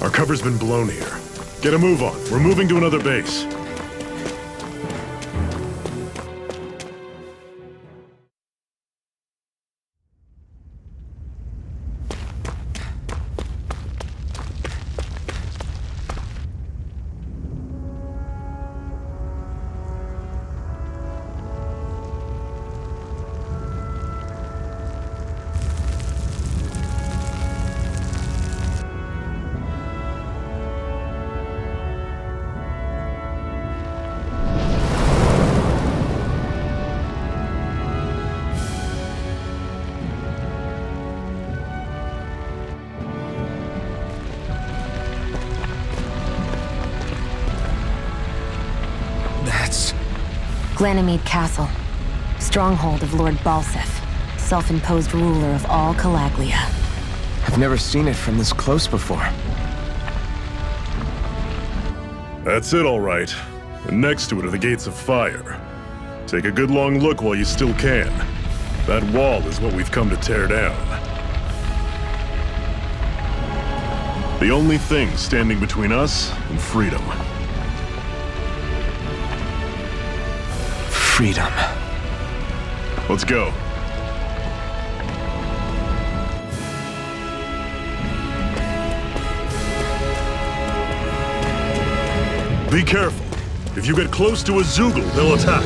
Our cover's been blown here. Get a move on. We're moving to another base. Ganymede Castle, stronghold of Lord Balsef, self-imposed ruler of all Calaglia. I've never seen it from this close before. That's it, all right. And next to it are the Gates of Fire. Take a good long look while you still can. That wall is what we've come to tear down. The only thing standing between us and freedom. Freedom. Let's go. Be careful. If you get close to a Zoogle, they'll attack.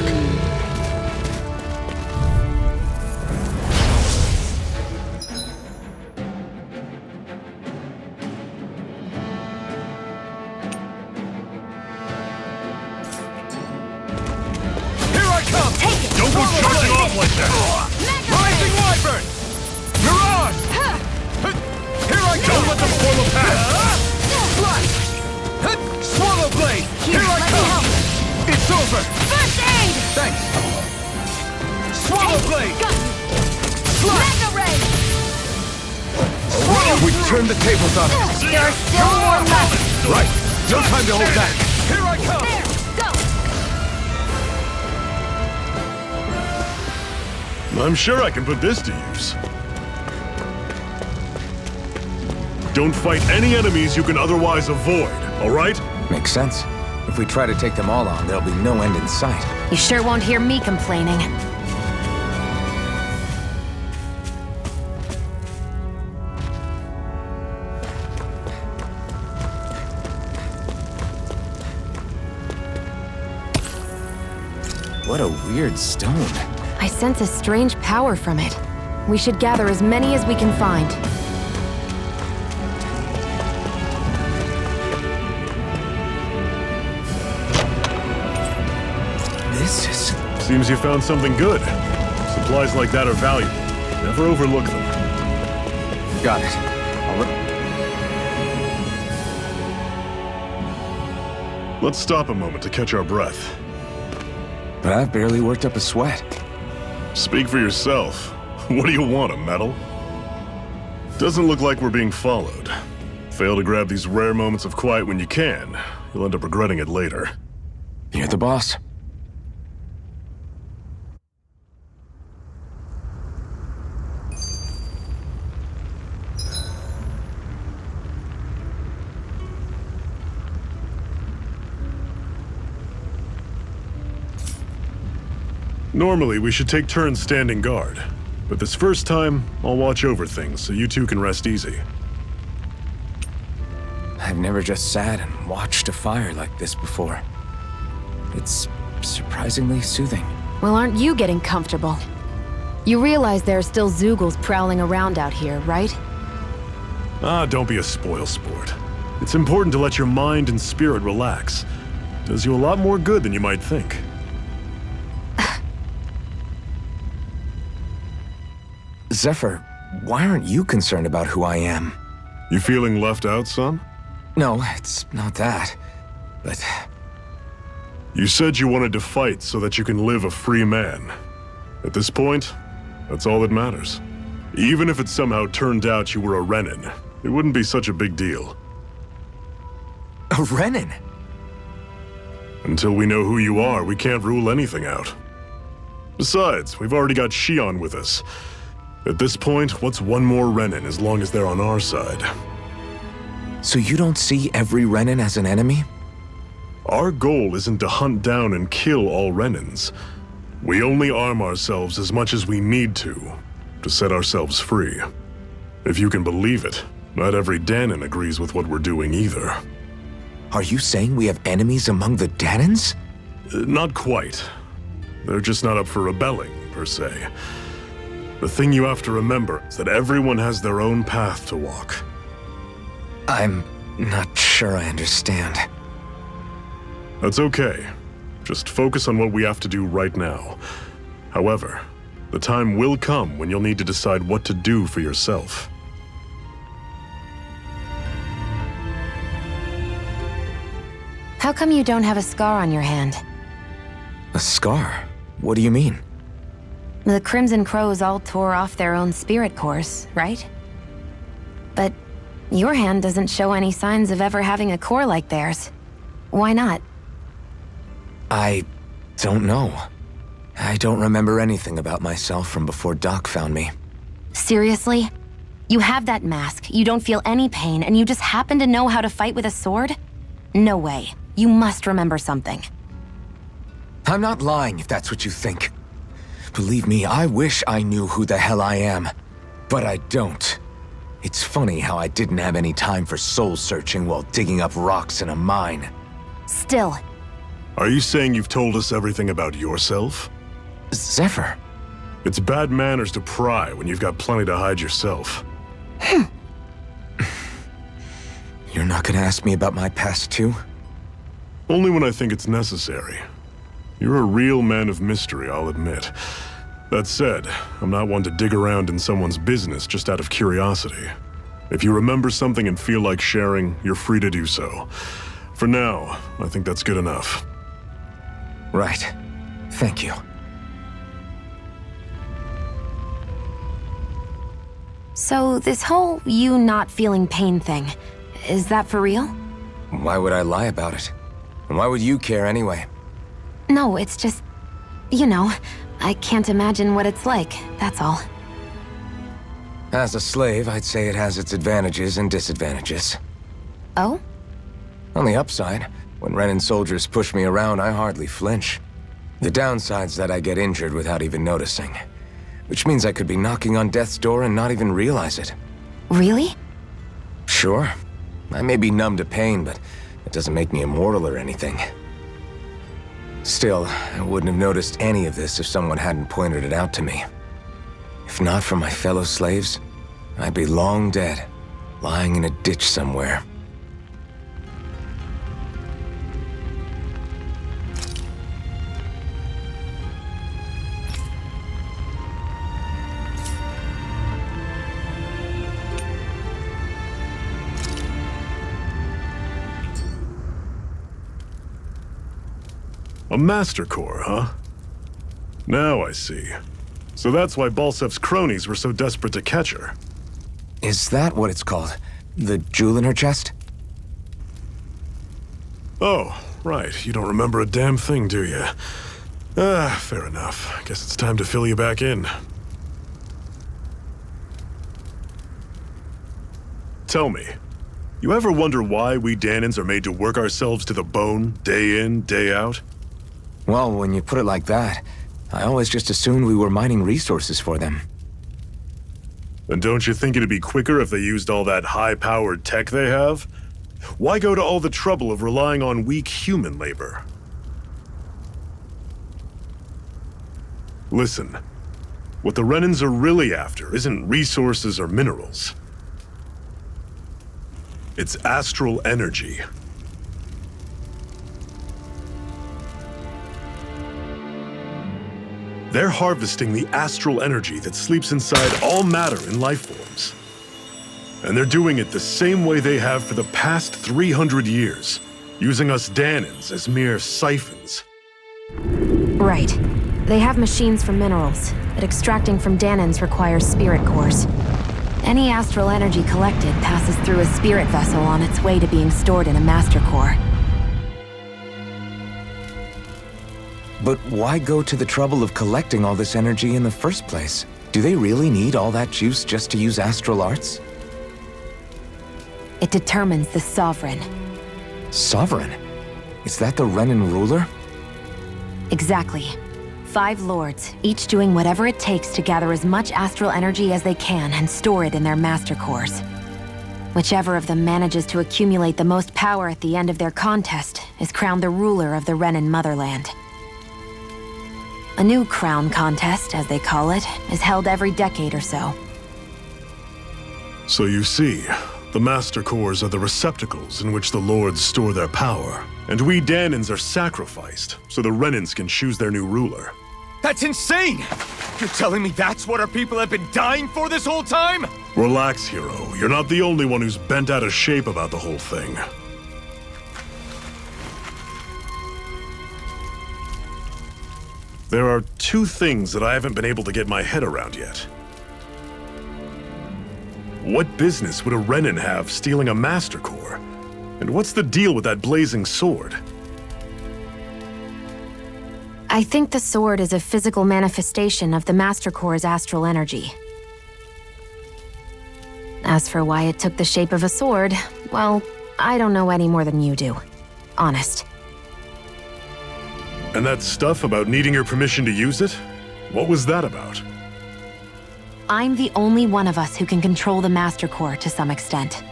Turn the tables on us. There are still more left. Right. No time to hold back. Here I come. There, go. I'm sure I can put this to use. Don't fight any enemies you can otherwise avoid, all right? Makes sense. If we try to take them all on, there'll be no end in sight. You sure won't hear me complaining. What a weird stone. I sense a strange power from it. We should gather as many as we can find. This is... Seems you found something good. Supplies like that are valuable. Never overlook them. Got it. Let's stop a moment to catch our breath. But I've barely worked up a sweat. Speak for yourself. What do you want, a medal? Doesn't look like we're being followed. Fail to grab these rare moments of quiet when you can, you'll end up regretting it later. You're the boss. Normally, we should take turns standing guard. But this first time, I'll watch over things so you two can rest easy. I've never just sat and watched a fire like this before. It's surprisingly soothing. Well, aren't you getting comfortable? You realize there are still Zoogles prowling around out here, right? Ah, don't be a spoilsport. It's important to let your mind and spirit relax. Does you a lot more good than you might think. Zephyr, why aren't you concerned about who I am? You feeling left out, son? No, it's not that. But... You said you wanted to fight so that you can live a free man. At this point, that's all that matters. Even if it somehow turned out you were a Renin, it wouldn't be such a big deal. A Renin? Until we know who you are, we can't rule anything out. Besides, we've already got Shion with us. At this point, what's one more Renin as long as they're on our side? So you don't see every Renin as an enemy? Our goal isn't to hunt down and kill all Renins. We only arm ourselves as much as we need to set ourselves free. If you can believe it, not every Danon agrees with what we're doing either. Are you saying we have enemies among the Danons? Not quite. They're just not up for rebelling, per se. The thing you have to remember is that everyone has their own path to walk. I'm not sure I understand. That's okay. Just focus on what we have to do right now. However, the time will come when you'll need to decide what to do for yourself. How come you don't have a scar on your hand? A scar? What do you mean? The Crimson Crows all tore off their own spirit cores, right? But your hand doesn't show any signs of ever having a core like theirs. Why not? I don't know. I don't remember anything about myself from before Doc found me. Seriously? You have that mask, you don't feel any pain, and you just happen to know how to fight with a sword? No way. You must remember something. I'm not lying if that's what you think. Believe me, I wish I knew who the hell I am. But I don't. It's funny how I didn't have any time for soul searching while digging up rocks in a mine. Still. Are you saying you've told us everything about yourself? Zephyr. It's bad manners to pry when you've got plenty to hide yourself. You're not gonna ask me about my past too? Only when I think it's necessary. You're a real man of mystery, I'll admit. That said, I'm not one to dig around in someone's business just out of curiosity. If you remember something and feel like sharing, you're free to do so. For now, I think that's good enough. Right. Thank you. So this whole you not feeling pain thing, is that for real? Why would I lie about it? And why would you care anyway? No, it's just, you know, I can't imagine what it's like, that's all. As a slave, I'd say it has its advantages and disadvantages. Oh? On the upside, when Renin soldiers push me around, I hardly flinch. The downside's that I get injured without even noticing. Which means I could be knocking on death's door and not even realize it. Really? Sure. I may be numb to pain, but it doesn't make me immortal or anything. Still, I wouldn't have noticed any of this if someone hadn't pointed it out to me. If not for my fellow slaves, I'd be long dead, lying in a ditch somewhere. A Master Core, huh? Now I see. So that's why Balsef's cronies were so desperate to catch her. Is that what it's called? The jewel in her chest? Oh, right. You don't remember a damn thing, do you? Fair enough. Guess it's time to fill you back in. Tell me, you ever wonder why we Danons are made to work ourselves to the bone, day in, day out? Well, when you put it like that, I always just assumed we were mining resources for them. And don't you think it'd be quicker if they used all that high-powered tech they have? Why go to all the trouble of relying on weak human labor? Listen, what the Renins are really after isn't resources or minerals. It's astral energy. They're harvesting the astral energy that sleeps inside all matter in life forms. And they're doing it the same way they have for the past 300 years, using us Danons as mere siphons. Right. They have machines for minerals, but extracting from Danons requires spirit cores. Any astral energy collected passes through a spirit vessel on its way to being stored in a master core. But why go to the trouble of collecting all this energy in the first place? Do they really need all that juice just to use astral arts? It determines the Sovereign. Sovereign? Is that the Renin ruler? Exactly. 5 lords, each doing whatever it takes to gather as much astral energy as they can and store it in their master cores. Whichever of them manages to accumulate the most power at the end of their contest is crowned the ruler of the Renin motherland. A new crown contest, as they call it, is held every decade or so. So you see, the Master Cores are the receptacles in which the Lords store their power, and we Danans are sacrificed so the Renins can choose their new ruler. That's insane! You're telling me that's what our people have been dying for this whole time? Relax, hero. You're not the only one who's bent out of shape about the whole thing. There are 2 things that I haven't been able to get my head around yet. What business would a Renin have stealing a Master Core? And what's the deal with that blazing sword? I think the sword is a physical manifestation of the Master Core's astral energy. As for why it took the shape of a sword, well, I don't know any more than you do. Honest. And that stuff about needing your permission to use it? What was that about? I'm the only one of us who can control the Master Core to some extent.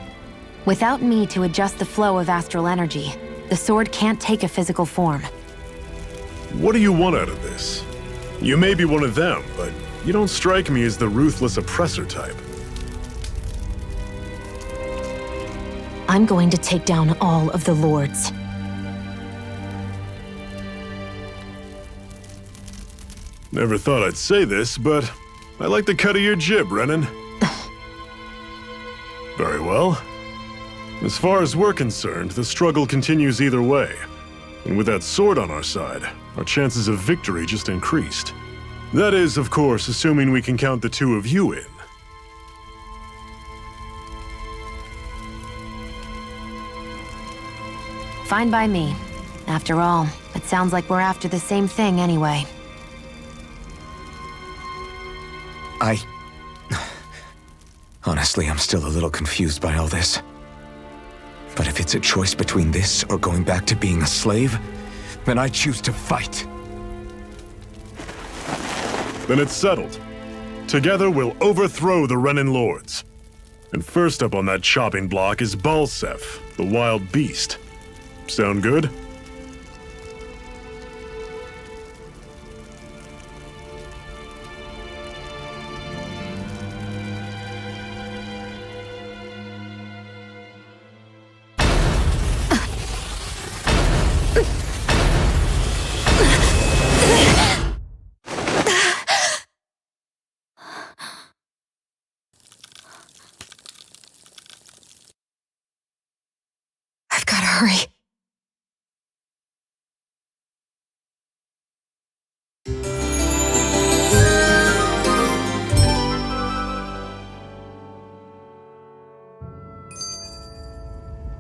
Without me to adjust the flow of astral energy, the sword can't take a physical form. What do you want out of this? You may be one of them, but you don't strike me as the ruthless oppressor type. I'm going to take down all of the lords. Never thought I'd say this, but I like the cut of your jib, Renin. Very well. As far as we're concerned, the struggle continues either way. And with that sword on our side, our chances of victory just increased. That is, of course, assuming we can count the 2 of you in. Fine by me. After all, it sounds like we're after the same thing anyway. Honestly, I'm still a little confused by all this. But if it's a choice between this or going back to being a slave, then I choose to fight. Then it's settled. Together we'll overthrow the Renin Lords. And first up on that chopping block is Balsef, the wild beast. Sound good? I've gotta hurry.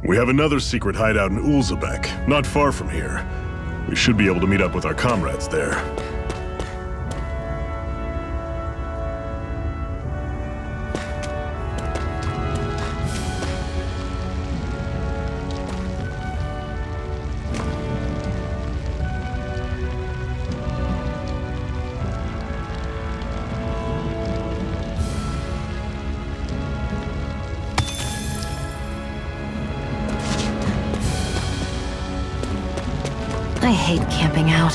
We have another secret hideout in Ulzebek, not far from here. We should be able to meet up with our comrades there. I hate camping out.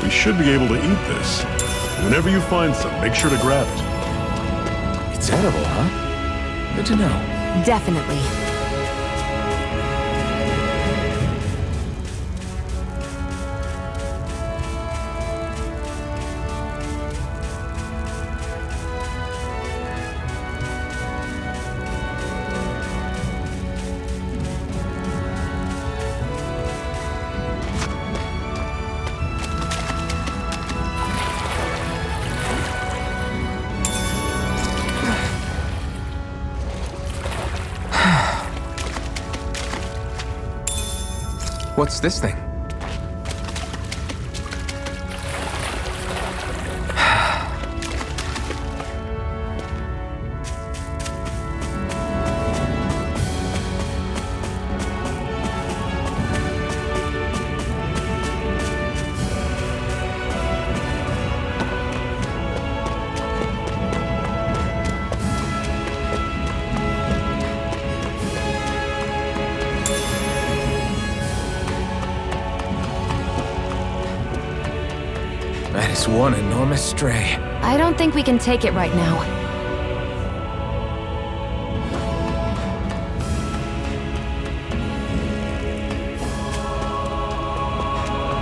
We should be able to eat this. Whenever you find some, make sure to grab it. It's edible, huh? Good to know. Definitely. What's this thing? That is one enormous stray. I don't think we can take it right now.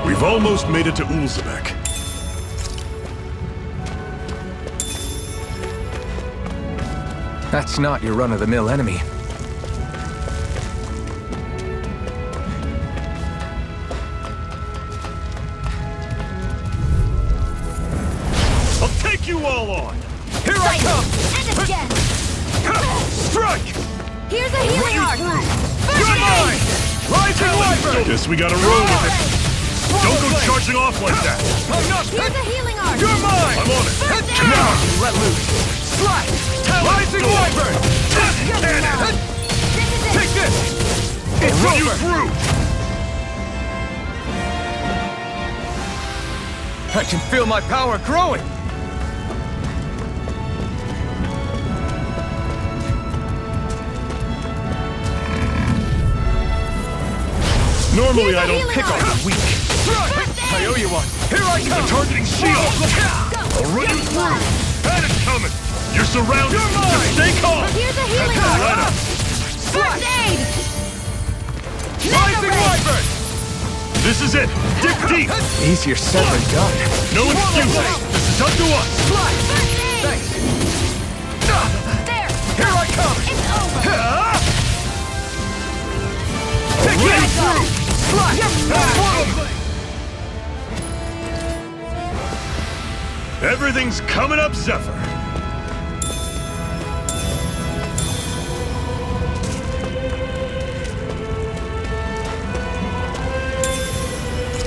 We've almost made it to Ulzebek. That's not your run-of-the-mill enemy. I'll take you all on! Here I come! And again! Strike! Here's a healing arc! You're mine! Rising Wyvern! Guess we gotta roll with it. Don't go charging off like that! I'm not... Here's a healing arc! You're mine! I'm on it! Now you let loose! Slide! Rising Wyvern! Cannon! Take this! It's Run you over! through! I can feel my power growing! Normally I don't healing pick arc. on the weak. I owe you one! Here I come! Targeting shield! I'll run you through! That is coming! You're surrounded! You're mine! Just stay calm! Here's a healing That's arc! Loretta. First aid! Rising Wyvern! This is it! Dig deep! Easier said than done. No excuses! This is up to us! Slide! First aid! Thanks! There! Here I come! It's over! Take Run you it! through! Slide! Everything's coming up, Zephyr!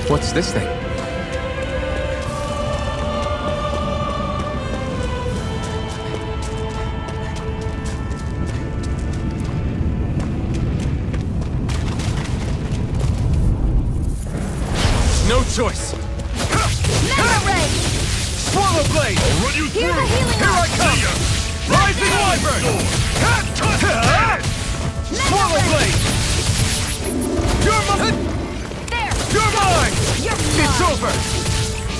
What's this thing? No choice! Mega ray! Swallow blade! I'll run you through! Here's a healing Here I arc! come! Rising Wyvern! Swallow blade! You're mine! There! You're mine! You're It's mine. over!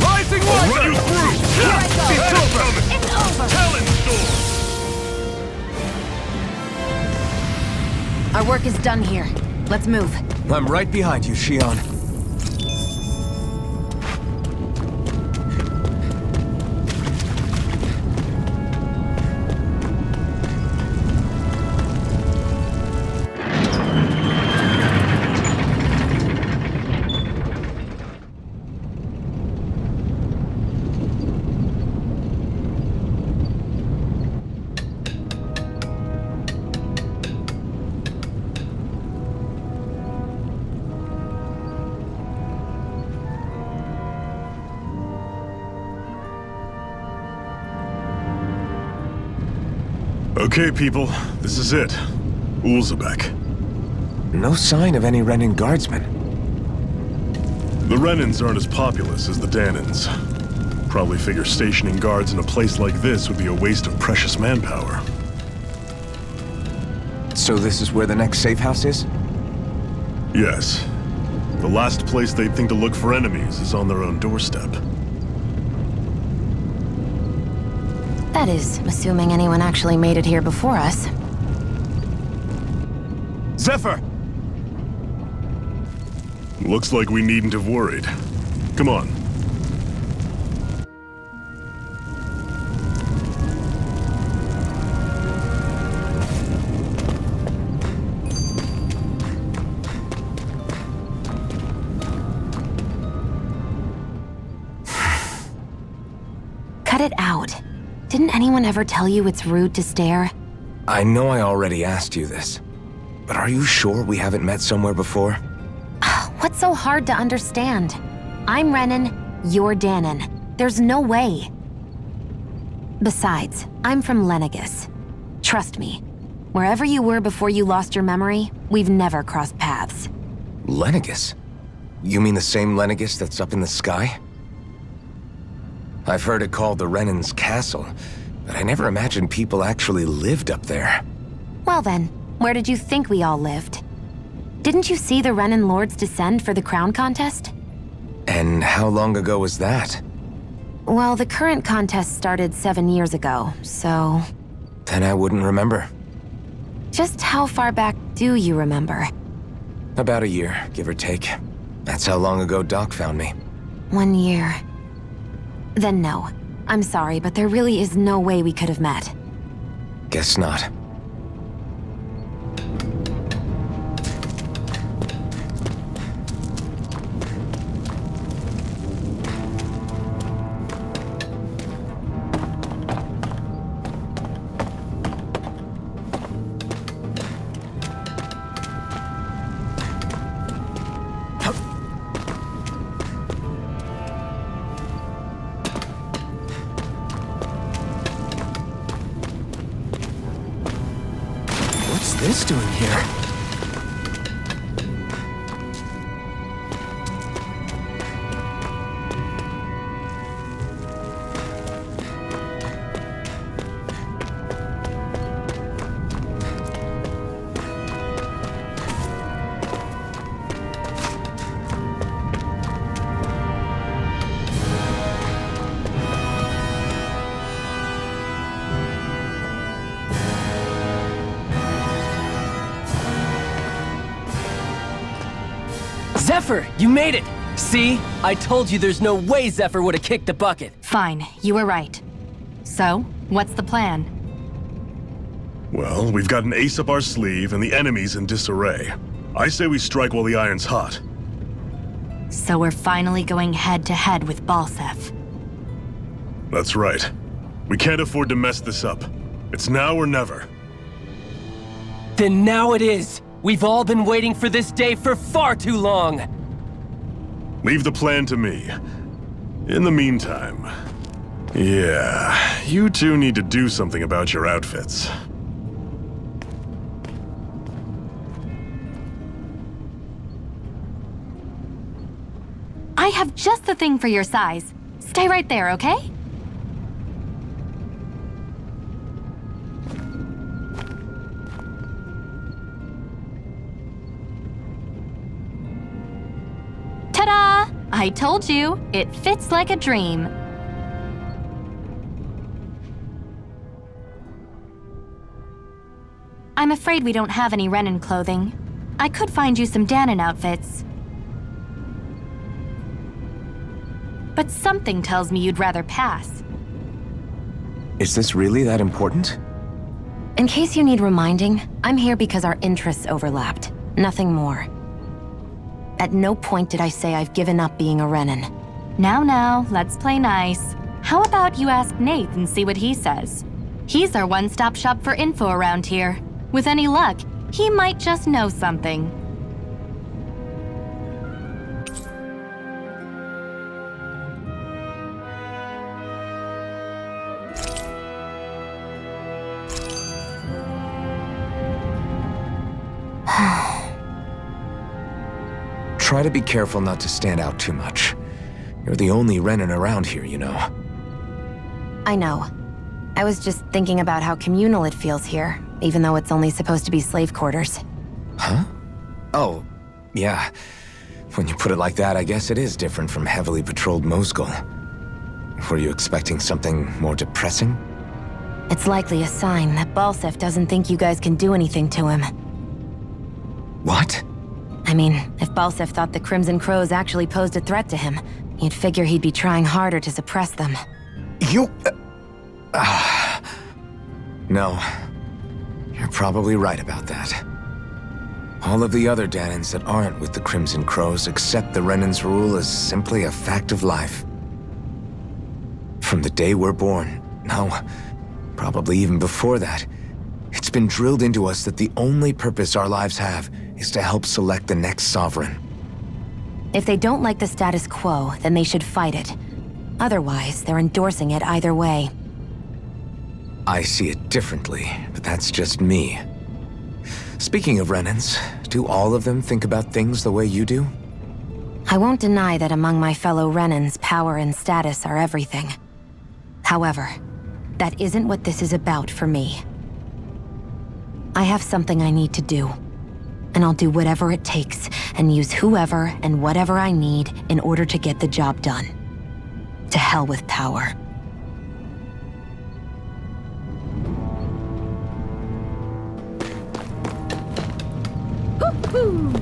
Rising I'll run Wyvern! you through! Here I go! It's over! It's over! Talon Storm! Our work is done here. Let's move. I'm right behind you, Shion. Okay, people, this is it. Ulzebek. No sign of any Renin guardsmen. The Renins aren't as populous as the Danins. Probably figure stationing guards in a place like this would be a waste of precious manpower. So this is where the next safe house is? Yes. The last place they'd think to look for enemies is on their own doorstep. That is, assuming anyone actually made it here before us. Zephyr! Looks like we needn't have worried. Come on. Cut it out. Didn't anyone ever tell you it's rude to stare? I know I already asked you this, but are you sure we haven't met somewhere before? What's so hard to understand? I'm Renan, you're Danon. There's no way. Besides, I'm from Lenegus. Trust me, wherever you were before you lost your memory, we've never crossed paths. Lenegus? You mean the same Lenegus that's up in the sky? I've heard it called the Renan's Castle, but I never imagined people actually lived up there. Well then, where did you think we all lived? Didn't you see the Renan Lords descend for the crown contest? And how long ago was that? Well, the current contest started 7 years ago, so... Then I wouldn't remember. Just how far back do you remember? About a year, give or take. That's how long ago Doc found me. 1 year. Then no. I'm sorry, but there really is no way we could have met. Guess not. What's this doing here? Zephyr, you made it! See? I told you there's no way Zephyr would have kicked the bucket. Fine, you were right. So, what's the plan? Well, we've got an ace up our sleeve and the enemy's in disarray. I say we strike while the iron's hot. So we're finally going head-to-head with Balsef. That's right. We can't afford to mess this up. It's now or never. Then now it is! We've all been waiting for this day for far too long! Leave the plan to me. In the meantime... Yeah, you two need to do something about your outfits. I have just the thing for your size. Stay right there, okay? Ta-da! I told you, it fits like a dream. I'm afraid we don't have any Renan clothing. I could find you some Danon outfits. But something tells me you'd rather pass. Is this really that important? In case you need reminding, I'm here because our interests overlapped. Nothing more. At no point did I say I've given up being a Renan. Now, let's play nice. How about you ask Nate and see what he says? He's our one-stop shop for info around here. With any luck, he might just know something. Try to be careful not to stand out too much. You're the only Renan around here, you know. I know. I was just thinking about how communal it feels here, even though it's only supposed to be slave quarters. Huh? Oh, yeah. When you put it like that, I guess it is different from heavily patrolled Mosgul. Were you expecting something more depressing? It's likely a sign that Balsef doesn't think you guys can do anything to him. What? I mean, if Balsef thought the Crimson Crows actually posed a threat to him, you'd figure he'd be trying harder to suppress them. You... No. You're probably right about that. All of the other Danons that aren't with the Crimson Crows accept the Renan's rule as simply a fact of life. From the day we're born, no, probably even before that, it's been drilled into us that the only purpose our lives have is to help select the next sovereign. If they don't like the status quo, then they should fight it. Otherwise, they're endorsing it either way. I see it differently, but that's just me. Speaking of Renans, do all of them think about things the way you do? I won't deny that among my fellow Renans, power and status are everything. However, that isn't what this is about for me. I have something I need to do, and I'll do whatever it takes and use whoever and whatever I need in order to get the job done. To hell with power. Woo-hoo!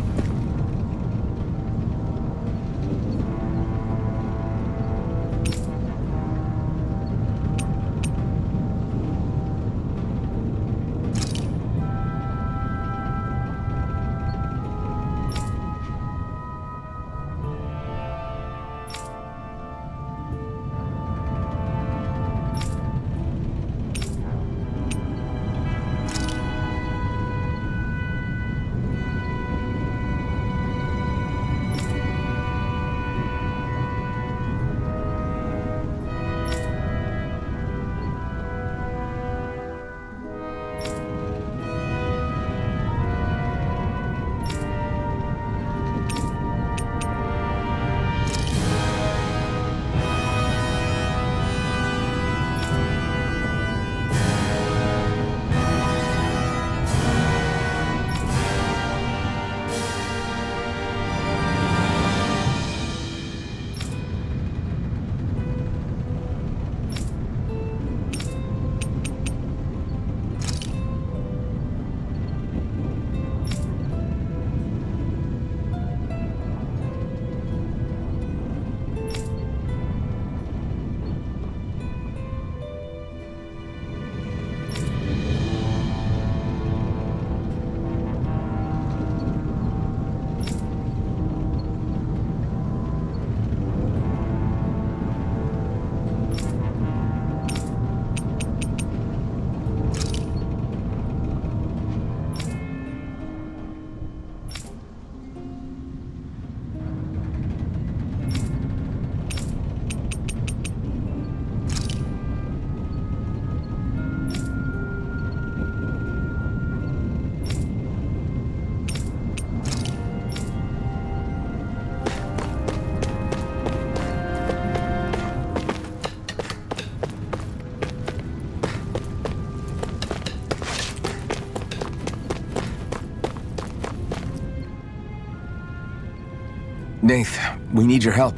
Nath, we need your help.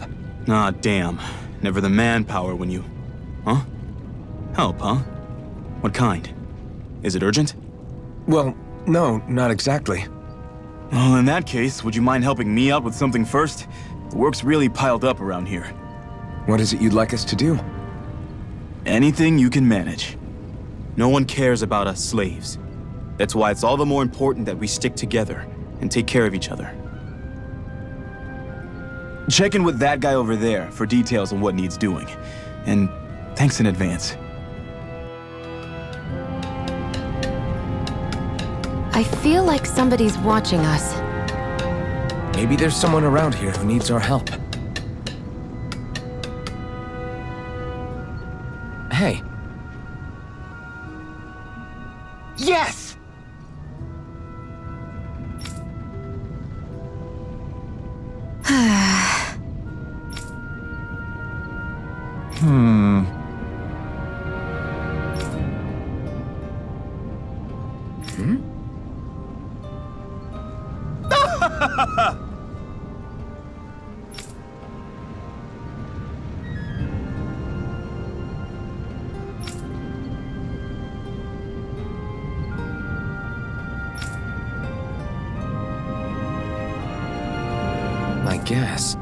Ah, damn. Never the manpower when you... Huh? Help, huh? What kind? Is it urgent? Well, no, not exactly. Well, in that case, would you mind helping me out with something first? The work's really piled up around here. What is it you'd like us to do? Anything you can manage. No one cares about us slaves. That's why it's all the more important that we stick together and take care of each other. Check in with that guy over there for details on what needs doing. And thanks in advance. I feel like somebody's watching us. Maybe there's someone around here who needs our help. Hey. Yes! I guess.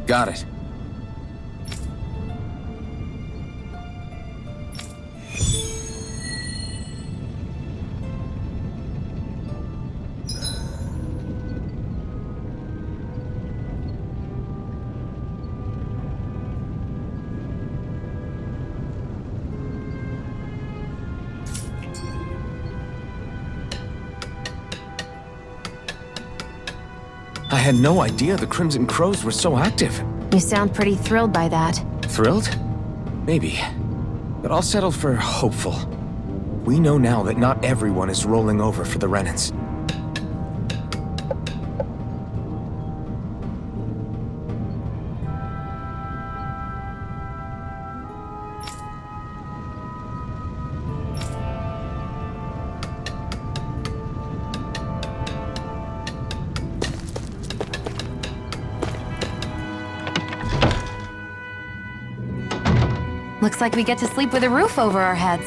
Got it. I had no idea the Crimson Crows were so active. You sound pretty thrilled by that. Thrilled? Maybe. But I'll settle for hopeful. We know now that not everyone is rolling over for the Renans. Looks like we get to sleep with a roof over our heads.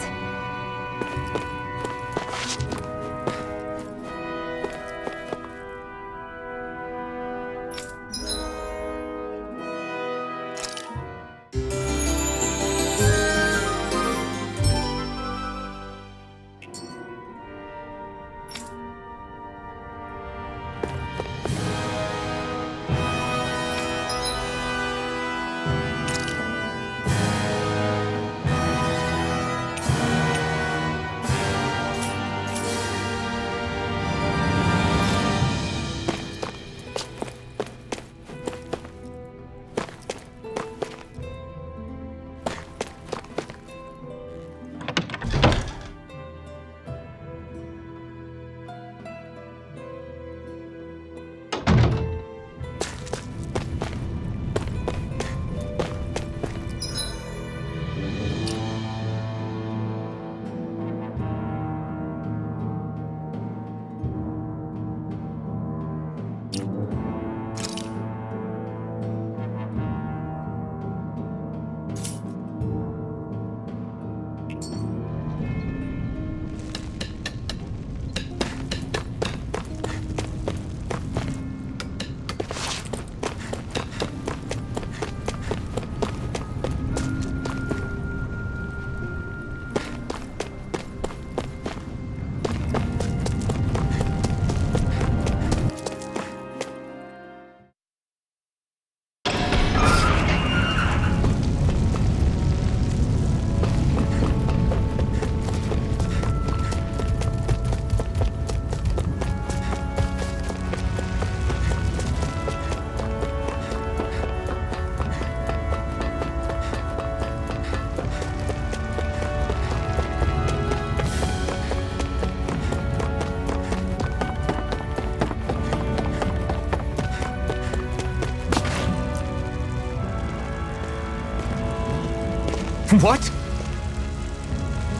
What?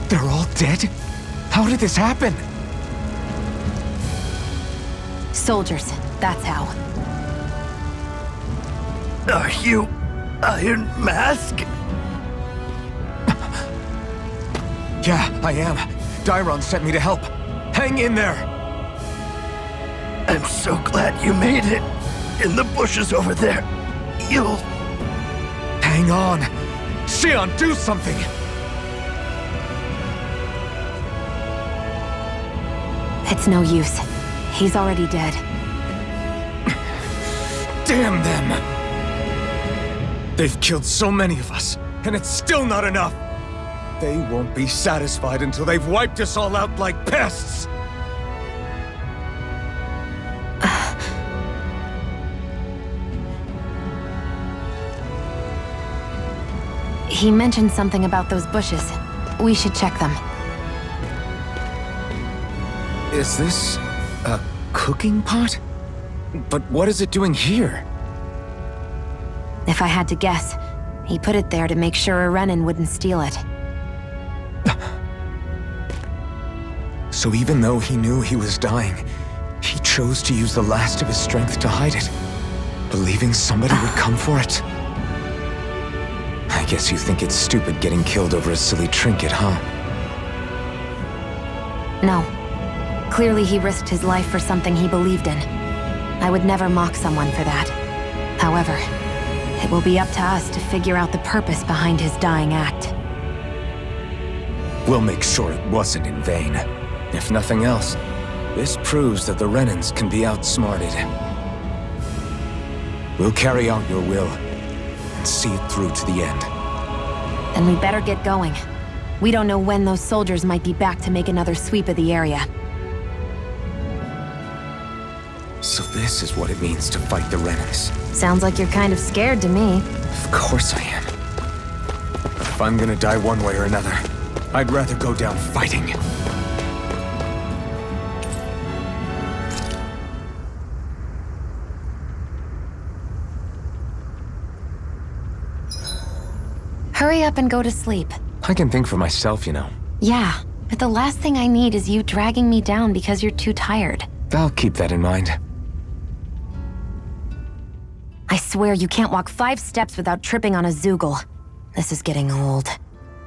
They're all dead? How did this happen? Soldiers, that's how. Are you Iron Mask? Yeah, I am. Dairon sent me to help. Hang in there! I'm so glad you made it. In the bushes over there. You'll... Hang on! Xion, do something! It's no use. He's already dead. Damn them! They've killed so many of us, and it's still not enough! They won't be satisfied until they've wiped us all out like pests! He mentioned something about those bushes. We should check them. Is this a cooking pot? But what is it doing here? If I had to guess, he put it there to make sure a Renan wouldn't steal it. So even though he knew he was dying, he chose to use the last of his strength to hide it, believing somebody would come for it. I guess you think it's stupid getting killed over a silly trinket, huh? No. Clearly he risked his life for something he believed in. I would never mock someone for that. However, it will be up to us to figure out the purpose behind his dying act. We'll make sure it wasn't in vain. If nothing else, this proves that the Renans can be outsmarted. We'll carry out your will, and see it through to the end. Then we better get going. We don't know when those soldiers might be back to make another sweep of the area. So this is what it means to fight the Renans. Sounds like you're kind of scared to me. Of course I am. But if I'm gonna die one way or another, I'd rather go down fighting. Hurry up and go to sleep. I can think for myself, you know. Yeah, but the last thing I need is you dragging me down because you're too tired. I'll keep that in mind. I swear you can't walk 5 steps without tripping on a Zoogle. This is getting old.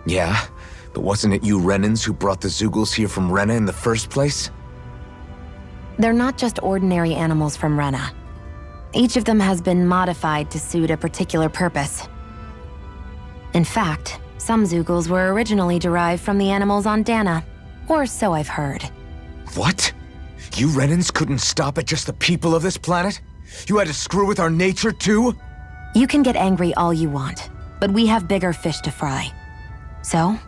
Yeah? But wasn't it you Renans who brought the Zoogles here from Rena in the first place? They're not just ordinary animals from Rena. Each of them has been modified to suit a particular purpose. In fact, some Zoogles were originally derived from the animals on Dana. Or so I've heard. What? You Renans couldn't stop at just the people of this planet? You had to screw with our nature too? You can get angry all you want, but we have bigger fish to fry. So,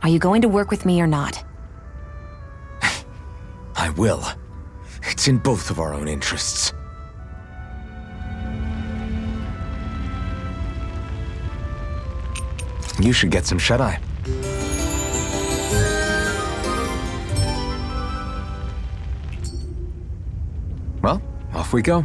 are you going to work with me or not? I will. It's in both of our own interests. You should get some shut-eye. Well, off we go.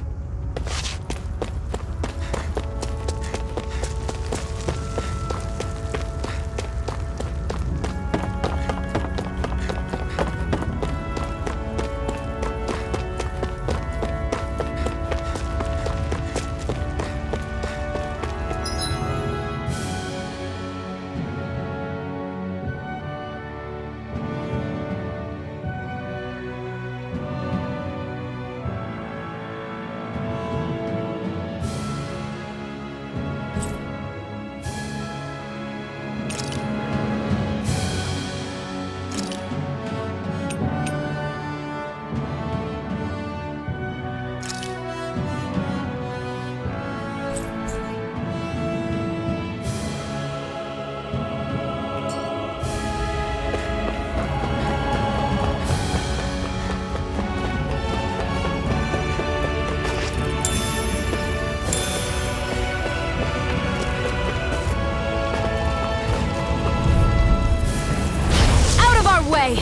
Way!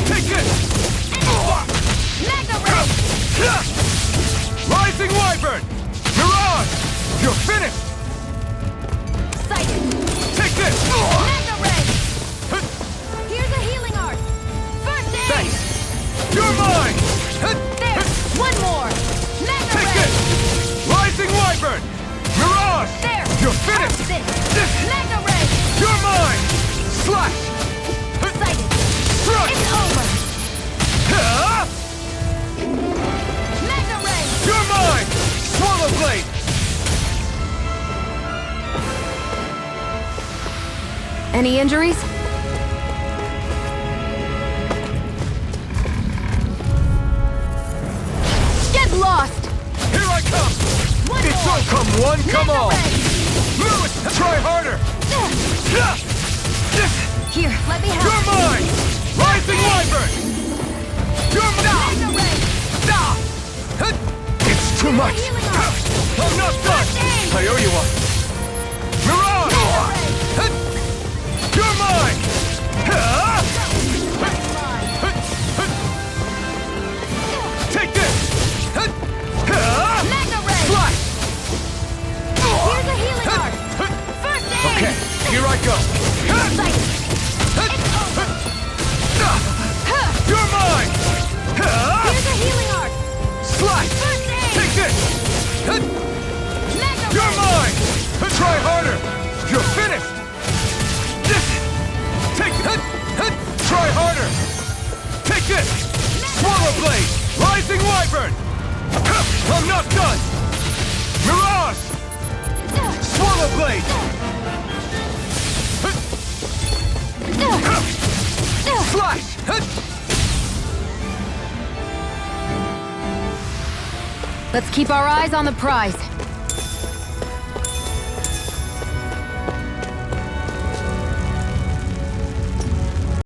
Take this! Mega Ray! Rising Wyvern! Mirage! You're finished! Sighted! Take this! Mega Ray! Here's a healing art! First aid! Thanks! You're mine! There! One more! Mega Take Ray! this! Rising Wyvern! Mirage! There! You're finished! This! Mega Ray! You're mine! Slash! Sighted! Strike! It's over! Mega Ray! You're mine! Swallow Blade! Any injuries? Get lost! Here I come! One It's more! all come one, come Mega all! Ray! Lewis, try harder! Here, let me help. You're mine! Rising Wyvern! You're Mega mine! Ray! It's too much! Healing art! I'm not done! I owe you one! Mirage! You're mine! Take this! Mega Ray! Slash! Here's a healing art! First aid! Okay, here I go. Sighted! It's over! You're mine! Here's a healing art! Slash! First aid! Take this! Mega You're Ray! mine! Try harder! You're finished! Take it! Try harder! Take this! Swallow Blade! Rising Wyvern! I'm not done! Mirage! Swallow Blade! Slash! Let's keep our eyes on the prize.